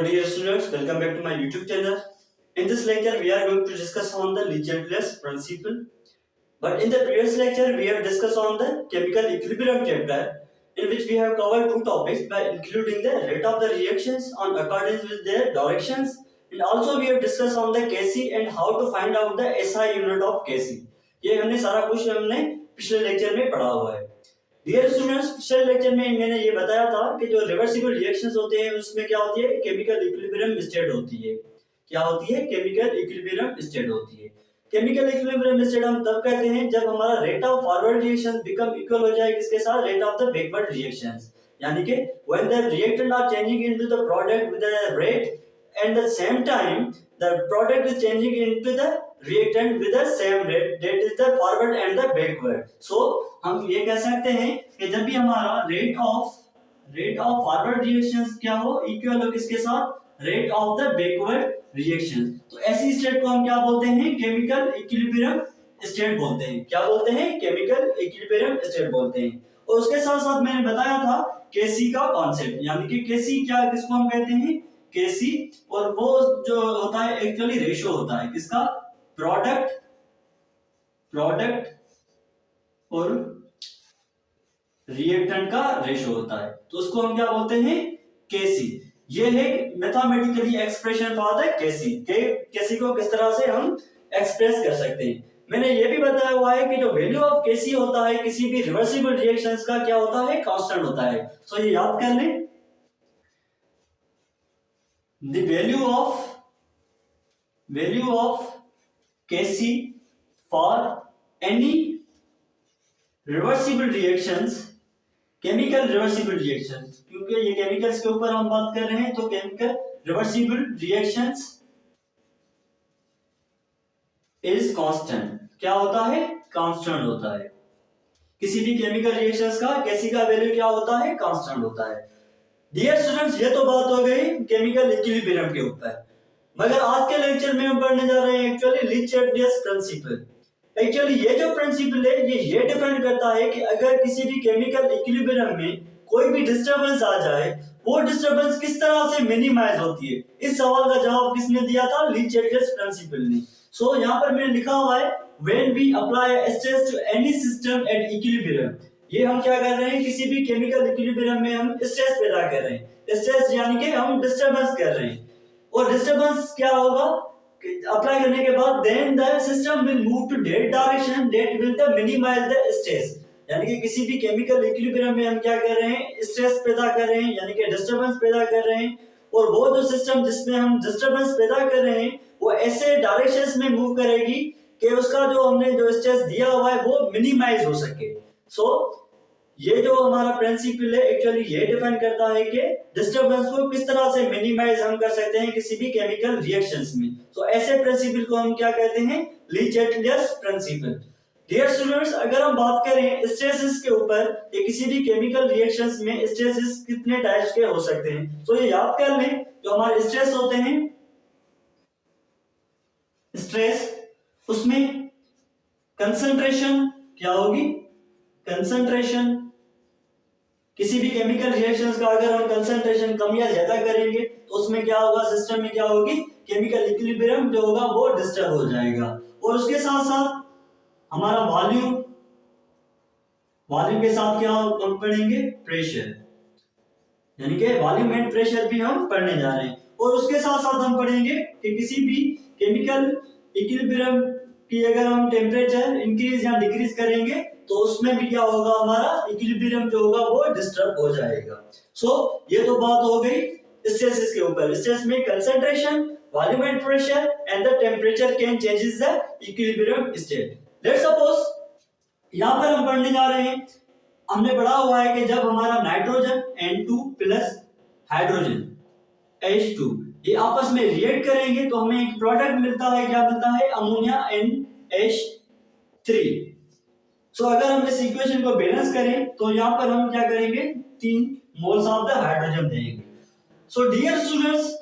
Hello dear students, welcome back to my YouTube channel. In this lecture we are going to discuss on the Lechatelier's principle. But in the previous lecture we have discussed on the chemical equilibrium chapter, in which we have covered two topics by including the rate of the reactions on accordance with their directions, and also we have discussed on the Kc and how to find out the SI unit of Kc. ये हमने सारा कुछ हमने पिछले lecture में पढ़ा हुआ है. डियर स्टूडेंट्स, पिछले लेक्चर में मैंने ये बताया था कि जो रिवर्सिबल रिएक्शंस होते हैं उसमें क्या होती है, केमिकल इक्विलिब्रियम स्टेट होती है. क्या होती है? केमिकल इक्विलिब्रियम स्टेट होती है. केमिकल इक्विलिब्रियम स्टेट हम तब कहते हैं जब हमारा rate of forward reactions become equal हो जाए किसके साथ? Rate of the backward reactions. यानी कि when the reactant are changing into the product with the rate and the same time the product is changing into the reactant with the same rate, that is the forward and the backward. So हम ये कह सकते हैं कि जब भी हमारा rate of forward reactions क्या हो, इक्वल हो किसके साथ? Rate of the backward reactions. तो ऐसी स्टेट को हम क्या बोलते हैं? केमिकल इक्विलिब्रियम स्टेट बोलते हैं. क्या बोलते हैं? केमिकल इक्विलिब्रियम स्टेट बोलते हैं. और उसके साथ साथ मैंने बताया था केसी का कॉन्सेप्ट, यानी कि केसी क्या, किसको हम कहते हैं? केसी. और वो जो होता है एक्चुअली रेशो होता है किसका? प्रोडक्ट और रिएक्टेंट का रेशो होता है. तो उसको हम क्या बोलते हैं? केसी. ये है मैथमेटिकली एक्सप्रेशन फॉर द केसी. केसी को किस तरह से हम एक्सप्रेस कर सकते हैं. मैंने ये भी बताया हुआ है कि जो वैल्यू ऑफ केसी होता है किसी भी रिवर्सिबल रिएक्शंस का क्या होता है? कांस्टेंट होता है. सो ये याद कर लें. The value of Kc for any reversible reactions, chemical reversible reactions, क्योंकि ये केमिकल्स के ऊपर हम बात कर रहे हैं, तो chemical reversible reactions is constant. क्या होता है? कांस्टेंट होता है. किसी भी केमिकल रिएक्शंस का Kc का वैल्यू क्या होता है? कांस्टेंट होता है. डियर स्टूडेंट्स, ये तो बात हो गई केमिकल इक्विलिब्रियम के ऊपर. मगर आज के लेक्चर में हम पढ़ने जा रहे हैं एक्चुअली लीचेटियर्स प्रिंसिपल. एक्चुअली ये जो प्रिंसिपल है ये डिफाइन करता है कि अगर किसी भी केमिकल इक्विलिब्रियम में कोई भी डिस्टरबेंस आ जाए, वो डिस्टरबेंस किस तरह से मिनिमाइज होती है. इस सवाल का जवाब किसने दिया था? लीचेटियर्स प्रिंसिपल ने. सो यहाँ पर मैंने लिखा हुआ है when we apply stress to any system at equilibrium. ये हम क्या कर रहे हैं? किसी भी केमिकल इक्विलिब्रियम में हम स्ट्रेस पैदा कर रहे हैं. स्ट्रेस यानी कि हम डिस्टरबेंस कर रहे हैं. और डिस्टरबेंस क्या होगा अप्लाई करने के बाद? Then the system will move to that direction that will the minimize the stress. यानी कि किसी भी केमिकल इक्विलिब्रियम में हम क्या कर रहे हैं? स्ट्रेस पैदा कर रहे हैं, यानी कि डिस्टरबेंस पैदा कर रहे हैं. और वो जो सिस्टम जिसमें हम डिस्टरबेंस पैदा कर रहे हैं वो ऐसे डायरेक्शंस में मूव करेगी कि उसका जो हमने जो स्ट्रेस दिया हुआ है वो मिनिमाइज हो सके. सो ये जो हमारा प्रिंसिपल है एक्चुअली ये डिफाइन करता है कि डिस्टरबेंस को किस तरह से मिनिमाइज हम कर सकते हैं किसी भी केमिकल रिएक्शंस में. तो ऐसे प्रिंसिपल को हम क्या कहते हैं? लीचेटियर्स प्रिंसिपल. डियर स्टूडेंट्स, अगर हम बात करें स्ट्रेसेस के ऊपर कि किसी भी केमिकल रिएक्शंस में स्ट्रेसेस कितने टाइप्स के हो सकते हैं, तो ये याद कर लें. जो हमारे स्ट्रेस होते हैं, स्ट्रेस, उसमें कंसंट्रेशन क्या होगी? कंसंट्रेशन. किसी भी केमिकल रिएक्शंस का अगर हम कंसंट्रेशन कम या ज्यादा करेंगे तो उसमें क्या होगा? सिस्टम में क्या होगी? केमिकल इक्विलिब्रियम जो होगा वो डिस्टर्ब हो जाएगा. और उसके साथ साथ हमारा वॉल्यूम के साथ क्या हम पढ़ेंगे? प्रेशर. यानी कि वॉल्यूम एंड प्रेशर भी हम पढ़ने जा रहे हैं. और उसके साथ साथ हम पढ़ेंगे कि किसी भी केमिकल इक्विलिब्रियम की अगर हम टेम्परेचर इंक्रीज या डिक्रीज करेंगे तो उसमें भी क्या होगा? हमारा इक्विलिब्रियम जो होगा वो डिस्टर्ब हो जाएगा. सो ये तो बात हो गई स्ट्रेसेस के ऊपर. स्ट्रेस में concentration, volume and pressure and the temperature can changes the equilibrium state. Let's suppose यहाँ पर हम पढ़ने जा रहे हैं, हमने पढ़ा हुआ है कि जब हमारा nitrogen N2 plus hydrogen H2 ये आपस में रिएक्ट करेंगे तो हमें एक प्रोडक्ट मिलता है. क्या मिलता है? Ammonia NH3. सो अगर हम इस इक्वेशन को बैलेंस करें तो यहाँ पर हम क्या करेंगे? 3 मोल्स ऑफ द हाइड्रोजन देंगे. सो डियर स्टूडेंट्स,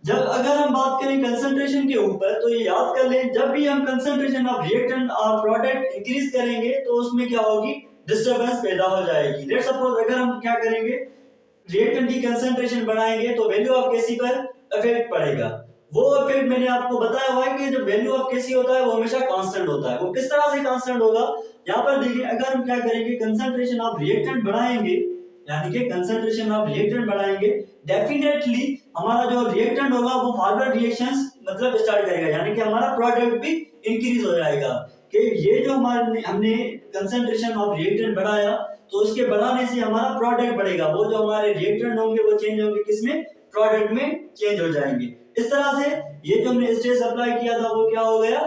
जब अगर हम बात करें कंसंट्रेशन के ऊपर तो ये याद कर लें, जब भी हम कंसंट्रेशन ऑफ रिएक्टेंट और प्रोडक्ट इंक्रीज करेंगे तो उसमें क्या होगी? डिस्टरबेंस पैदा हो जाएगी. लेट्स सपोज अगर हम क्या करेंगे? रिएक्टेंट की कंसंट्रेशन बढ़ाएंगे तो वैल्यू ऑफ Kc पर इफेक्ट पड़ेगा। वो इफेक्ट मैंने आपको बताया हुआ है कि जो वैल्यू ऑफ केसी होता है वो हमेशा कांस्टेंट होता है। वो किस तरह से कांस्टेंट होगा, यहाँ पर देखिए, अगर हम क्या करेंगे, कंसंट्रेशन ऑफ रिएक्टेंट बढ़ाएंगे, यानी कि कंसंट्रेशन ऑफ रिएक्टेंट बढ़ाएंगे, डेफिनेटली हमारा जो रिएक्टेंट होगा वो फॉरवर्ड रिएक्शंस मतलब स्टार्ट करेगा, यानी कि हमारा प्रोडक्ट भी इंक्रीज हो जाएगा। कि ये जो हमने कंसंट्रेशन ऑफ रिएक्टेंट बढ़ाया, तो उसके बढ़ाने से हमारा प्रोडक्ट बढ़ेगा। वो जो हमारे रिएक्टेंट होंगे वो चेंज होंगे किसमें, प्रोडक्ट में चेंज हो जाएंगे। इस तरह से ये जो हमने स्ट्रेस अप्लाई किया था वो क्या हो गया,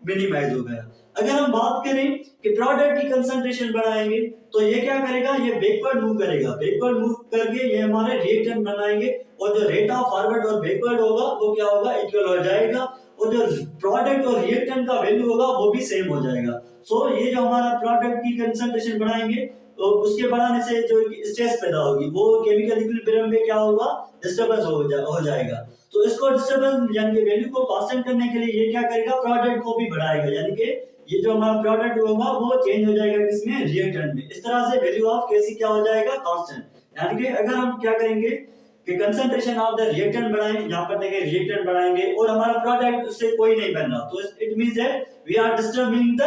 मिनिमाइज हो गया। अगर हम बात करें कि प्रोडक्ट की कंसंट्रेशन बढ़ाएंगे, तो ये क्या करेगा, ये बैकवर्ड मूव करेगा। बैकवर्ड मूव करके ये हमारे रिएक्टेंट बनाएंगे, और जो रेट ऑफ फॉरवर्ड और बैकवर्ड होगा वो क्या होगा, इक्वल हो जाएगा, और जो प्रोडक्ट और रिएक्टेंट का वैल्यू होगा वो भी सेम हो जाएगा। सो ये जो हमारा प्रोडक्ट की कंसंट्रेशन बढ़ाएंगे, तो उसके बढ़ाने से जो स्ट्रेस पैदा होगी वो केमिकल इक्विलिब्रियम में क्या होगा, डिस्टर्बेंस हो जाएगा। तो इसको डिस्टर्बेंस यानी कि वैल्यू को कांस्टेंट करने के लिए ये क्या करेगा, प्रोडक्ट को भी बढ़ाएगा, यानी कि ये जो हमारा प्रोडक्ट होगा वो चेंज हो जाएगा किसमें, रिएक्टेंट में। इस तरह से वैल्यू ऑफ केसी क्या हो जाएगा, कांस्टेंट। यानी कि अगर हम क्या करेंगे कि कंसंट्रेशन ऑफ द रिएक्टेंट बढ़ाएं, यहां पर देखिए रिएक्टेंट बढ़ाएंगे और हमारा प्रोडक्ट उससे कोई नहीं बन रहा, तो it means that we are disturbing the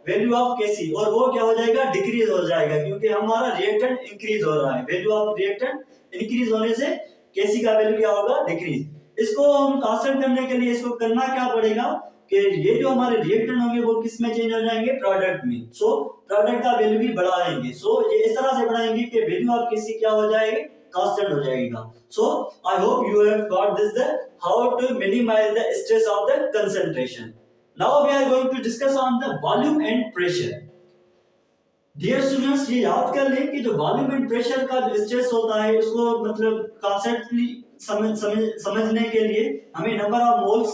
value of KC, और वो क्या हो जाएगा, डिक्रीज हो जाएगा, क्योंकि हमारा रिएक्टेंट इंक्रीज हो रहा है। वैल्यू ऑफ रिएक्टेंट इंक्रीज होने से केसी का वैल्यू क्या होगा, डिक्रीज। इसको हम कांस्टेंट करने के लिए इसको करना क्या पड़ेगा कि ये जो हमारे रिएक्टेंट होंगे वो किस में चेंज हो जाएंगे, प्रोडक्ट में। सो प्रोडक्ट का वैल्यू भी बढ़ाएंगे। सो ये इस तरह से बढ़ाएंगे कि वैल्यू ऑफ केसी क्या हो जाएगी, कांस्टेंट हो जाएगा। So I hope you have got this, the how to minimise the stress of the concentration. Now we are going to discuss on the volume and pressure. Dear students, ये याद कर लें कि जो वॉल्यूम एंड प्रेशर का जो stress होता है उसको मतलब कॉन्सेप्टली समझने के लिए हमें नंबर ऑफ मोल्स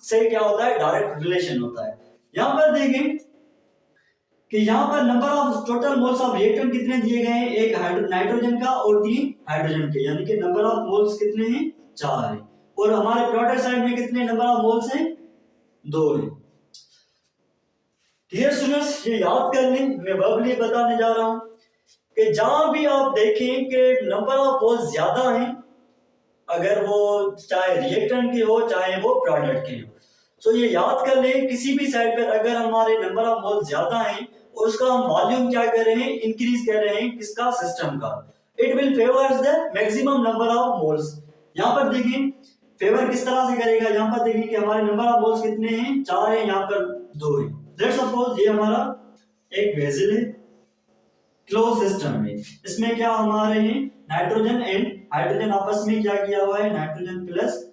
से क्या होता है, डायरेक्ट रिलेशन होता है। यहाँ पर देखें कि यहाँ पर number of total moles of reactant कितने दिए गए हैं, एक नाइट्रोजन का और 3 हाइड्रोजन के, यानी कि नंबर ऑफ मोल्स कितने हैं, 4 हैं। और हमारे प्रोडक्ट साइड में कितने नंबर ऑफ मोल्स हैं, 2 हैं। डियर स्टूडेंट्स, ये याद कर लें, मैं वर्बली बताने जा रहा हूं कि जहां भी आप देखें कि नंबर ऑफ मोल्स ज्यादा हैं, अगर वो चाहे रिएक्टेंट के हो चाहे वो प्रोडक्ट के हो, तो ये याद कर लें किसी भी साइड पर अगर हमारे नंबर ऑफ मोल्स ज्यादा हैं और उसका हम वॉल्यूम क्या कर रहे हैं, इंक्रीज कर रहे हैं, किसका, सिस्टम का, it will favours the maximum number of moles. यहाँ पर देखिए फेवर किस तरह से करेगा, यहाँ पर देखिए कि हमारे नंबर ऑफ मोल्स कितने हैं, 4 हैं, यहाँ पर 2 हैं। लेट्स सपोज ये हमारा एक वेसल है क्लोज सिस्टम में, इसमें क्या हमारे हैं, नाइट्रोजन एंड हाइड्रोजन आपस में क्या किया हुआ है, नाइट्रोजन प्लस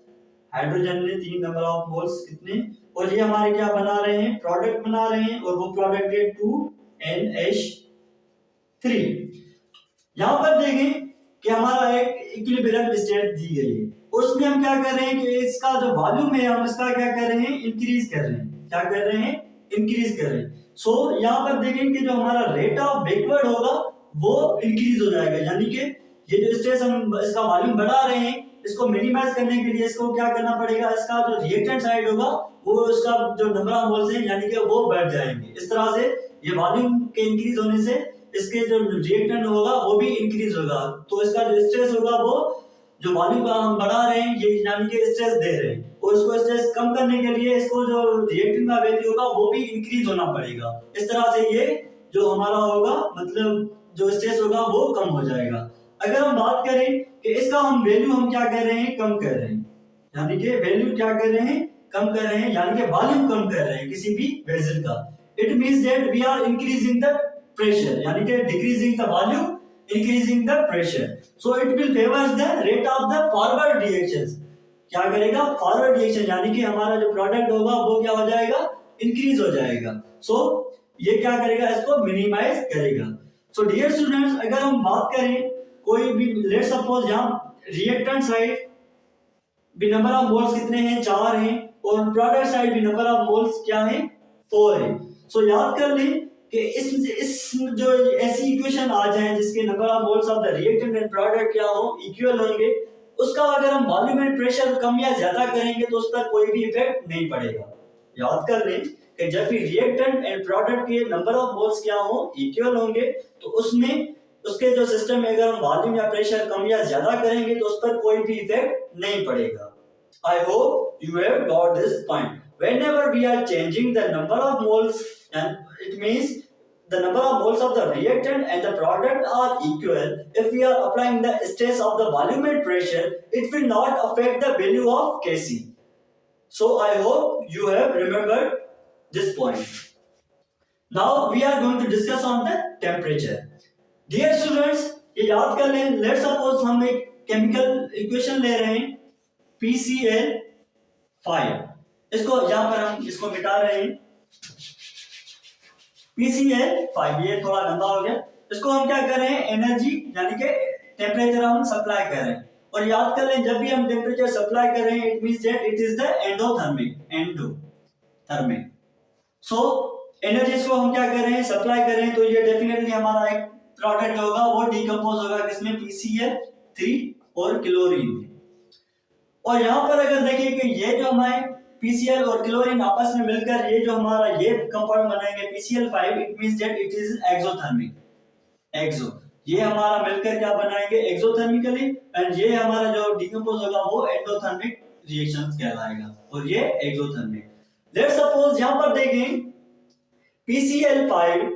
हाइड्रोजन ने 3 नंबर ऑफ मोल्स कितने, और ये हमारे क्या बना रहे हैं, प्रोडक्ट बना रहे हैं, और वो प्रोडक्ट है 2NH3। यहां पर देखें कि हमारा एक इक्विलिब्रियम स्टेट दी गई है, उसमें हम क्या कर रहे हैं कि इसका जो वॉल्यूम है हम इसका क्या कर रहे हैं, इंक्रीज कर रहे हैं। क्या कर रहे हैं, इंक्रीज कर रहे हैं। सो यहाँ पर देखें कि जो हमारा रेट ऑफ बैकवर्ड होगा वो इंक्रीज हो जाएगा, यानी कि ये जो स्ट्रेस हम इसका वॉल्यूम बढ़ा रहे हैं, इसको मिनिमाइज करने के लिए इसको क्या करना पड़ेगा, इसका जो रिएक्टेंट साइड होगा वो उसका जो नंबर ऑफ मोल्स हैं यानी कि वो बढ़ जाएंगे। इस तरह से ये वॉल्यूम के इंक्रीज होने से इसके जो रिएक्टेंट होगा वो भी इंक्रीज होगा, तो इसका जो स्ट्रेस होगा वो जो वॉल्यूम का हम बढ़ा रहे हैं ये यानी कि स्ट्रेस दे रहे हैं, और इसको स्ट्रेस कम करने के लिए इसको जो रिएक्टेंट का वैल्यू होगा वो भी इंक्रीज होना पड़ेगा। इस तरह से ये जो हमारा होगा मतलब जो स्ट्रेस होगा वो कम हो जाएगा। अगर हम बात करें कि इसका हम वैल्यू हम क्या कर रहे हैं, कम कर रहे हैं, यानी कि वैल्यू क्या कर रहे हैं, कम कर रहे हैं, यानी कि वॉल्यूम कम कर रहे हैं किसी भी वेसल का, it means that we are increasing the pressure, यानी कि decreasing the volume, increasing the pressure, so it will favors the rate of the forward reactions। क्या करेगा, फॉरवर्ड रिएक्शन, यानी कि हमारा जो प्रोडक्ट होगा वो क्या हो जाएगा, इंक्रीज हो जाएगा। सो ये क्या करेगा, इसको मिनिमाइज करेगा। सो डियर स्टूडेंट्स, अगर हम बात करें कोई भी, लेट सपोज यहाँ रिएक्टेंट साइड भी नंबर ऑफ मोल्स कितने हैं, 4 हैं, और प्रोडक्ट साइड भी नंबर ऑफ मोल्स क्या है, 4 है। सो याद कर लें कि इस जो ऐसी इक्वेशन आ जाए जिसके number of moles of the reactant and product क्या हो, इक्वल होंगे, उसका अगर हम वॉल्यूम एंड प्रेशर कम या ज्यादा करेंगे तो उस पर कोई भी इफेक्ट नहीं पड़ेगा। याद कर लें कि जब भी रिएक्टेंट एंड प्रोडक्ट के नंबर ऑफ मोल्स क्या हो, इक्वल होंगे, तो उसमें उसके जो सिस्टम में अगर हम वॉल्यूम या प्रेशर कम या ज्यादा करेंगे तो उस पर कोई भी इफेक्ट नहीं पड़ेगा। I hope you have got this point. Whenever we are changing the number of moles, and it means the number of moles of the reactant and the product are equal. If we are applying the stress of the volume and pressure, it will not affect the value of Kc. So I hope you have remembered this point. Now we are going to discuss on the temperature. Dear students, ये याद कर लें. Let's suppose हम एक chemical equation ले रहे हैं PCl5. इसको यहाँ पर हम इसको मिटा रहे हैं. PCl5 ये थोड़ा गंदा हो गया. इसको हम क्या कर रहे हैं, एनर्जी यानी कि टेम्परेचर हम सप्लाई कर रहे हैं. और याद कर लें, जब भी हम टेम्परेचर सप्लाई कर रहे हैं, it means that it is the endothermic. So energy को हम क्या कर रहे हैं, सप्लाई कर रहे हैं. तो ये डेफिनेटली हमारा एक प्रोडक्ट होगा, वो डिकम्पोज होगा किसमें, PCl3 और क्लोरीन में. और यहाँ पर अगर देखें कि ये जो हमारे PCl और क्लोरीन आपस में मिलकर ये जो हमारा ये कंपाउंड बनाएंगे PCl5, it means that it is exothermic. ये हमारा मिलकर क्या बनाएंगे, एक्सोथर्मिकली. एंड ये हमारा जो डिकम्पोज होगा वो एंडोथर्मिक रिएक्शंस कहलाएगा, और ये एक्सोथर्मिक. लेट्स सपोज यहाँ पर देखें PCl5,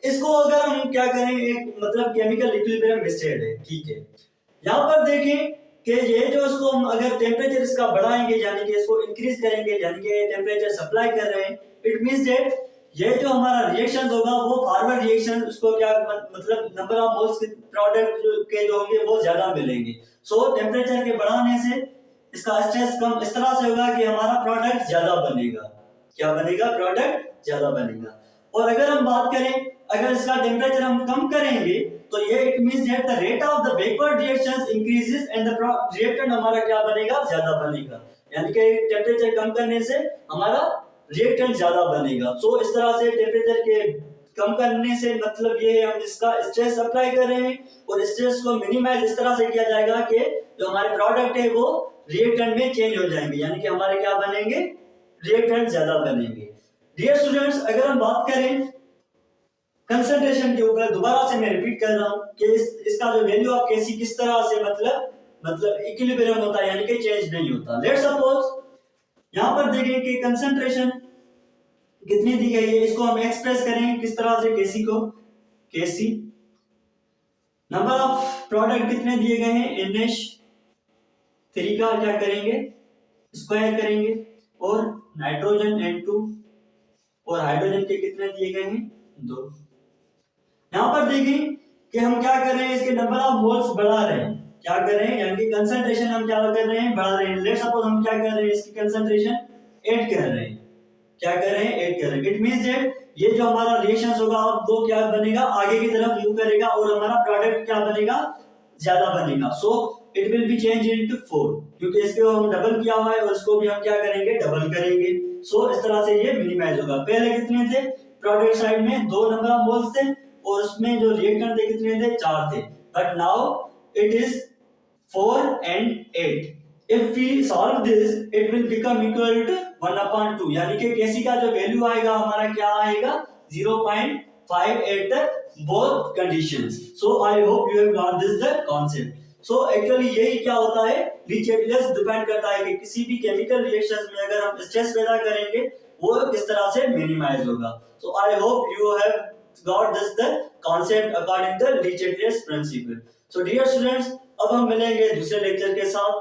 इसको अगर हम क्या करें, एक मतलब केमिकल इक्विलिब्रियम स्टेट है, ठीक है. यहाँ पर देखें कि ये जो इसको हम अगर टेम्परेचर इसका बढ़ाएंगे, यानी कि इसको इंक्रीज करेंगे, यानी कि टेम्परेचर सप्लाई कर रहे हैं, इट मींस दैट ये जो हमारा रिएक्शन होगा वो फॉरवर्ड रिएक्शन, उसको क्या मतलब नंबर ऑफ मोल्स के प्रोडक्ट के जो होंगे वो ज्यादा मिलेंगे. सो टेम्परेचर के बढ़ाने से इसका स्ट्रेस कम इस तरह से होगा कि हमारा प्रोडक्ट ज्यादा बनेगा. क्या बनेगा, प्रोडक्ट ज्यादा बनेगा. और अगर हम बात करें, अगर इसका टेम्परेचर हम कम करेंगे, तो ये it means that the rate of the backward reactions increases and the reactant हमारा क्या बनेगा, ज्यादा बनेगा. यानी कि टेम्परेचर कम करने से हमारा रिएक्टेंट ज्यादा बनेगा. सो इस तरह से टेम्परेचर के कम करने से मतलब ये हम इसका स्ट्रेस अप्लाई कर रहे हैं, और स्ट्रेस को मिनिमाइज इस तरह से किया जाएगा कि जो हमारे प्रोडक्ट है वो रिएक्टेंट में चेंज हो जाएंगे, यानी कि हमारे क्या बनेंगे, रिएक्टेंट ज्यादा बनेंगे. डियर स्टूडेंट्स, अगर हम बात करें कंसंट्रेशन के ऊपर, दोबारा से मैं रिपीट कर रहा हूं कि इसका जो वैल्यू ऑफ Kc किस तरह से मतलब इक्विलिब्रियम होता है, यानी कि चेंज नहीं होता. लेट्स सपोज यहां पर देखें कि कंसंट्रेशन कितनी दी गई है, इसको हम एक्सप्रेस करें किस तरह से, Kc को Kc नंबर ऑफ प्रोडक्ट कितने दिए गए हैं, NH3 का क्या करेंगे, स्क्वायर करेंगे, और नाइट्रोजन N2 और हाइड्रोजन के कितने दिए गए हैं, 2. यहां पर देखें कि हम क्या कर रहे हैं, इसके नंबर ऑफ मोल्स बढ़ा रहे हैं. क्या कर रहे हैं, यानी कि कंसंट्रेशन हम क्या कर रहे हैं, बढ़ा रहे हैं. लेट्स सपोज हम क्या कर रहे हैं, इसकी कंसंट्रेशन 8 कर रहे हैं. क्या कर रहे हैं, 8 कर रहे हैं. इट मींस दैट ये जो हमारा रिएक्शन होगा वो क्या बनेगा, आगे की तरफ मूव करेगा, और हमारा प्रोडक्ट क्या बनेगा, ज्यादा बनेगा. So it will be change into 4, क्योंकि इसको हम डबल किया हुआ है, और इसको भी हम क्या करेंगे, डबल करेंगे. सो इस तरह से ये मिनिमाइज होगा. पहले कितने थे, प्रोडक्ट साइड में 2 नंबर ऑफ मोल्स थे, और उसमें जो रिएक्टेंट थे कितने थे, 4 थे. But now it is 4 and 8. If we solve this, it will become equal to 1/2. यानी कि Kc का जो वैल्यू आएगा हमारा क्या आएगा, 0.5 at the both conditions. So I hope you have got this the concept. So actually यही क्या होता है, लीचेटलेस डिपेंड करता है कि किसी भी केमिकल रिएक्शंस में अगर हम स्ट्रेस पैदा करेंगे वो किस तरह से मिनिमाइज होगा. So I hope you have got this the concept according to the Lee-Chatter's principle. So dear students, अब हम मिलेंगे दूसरे लेक्चर के साथ.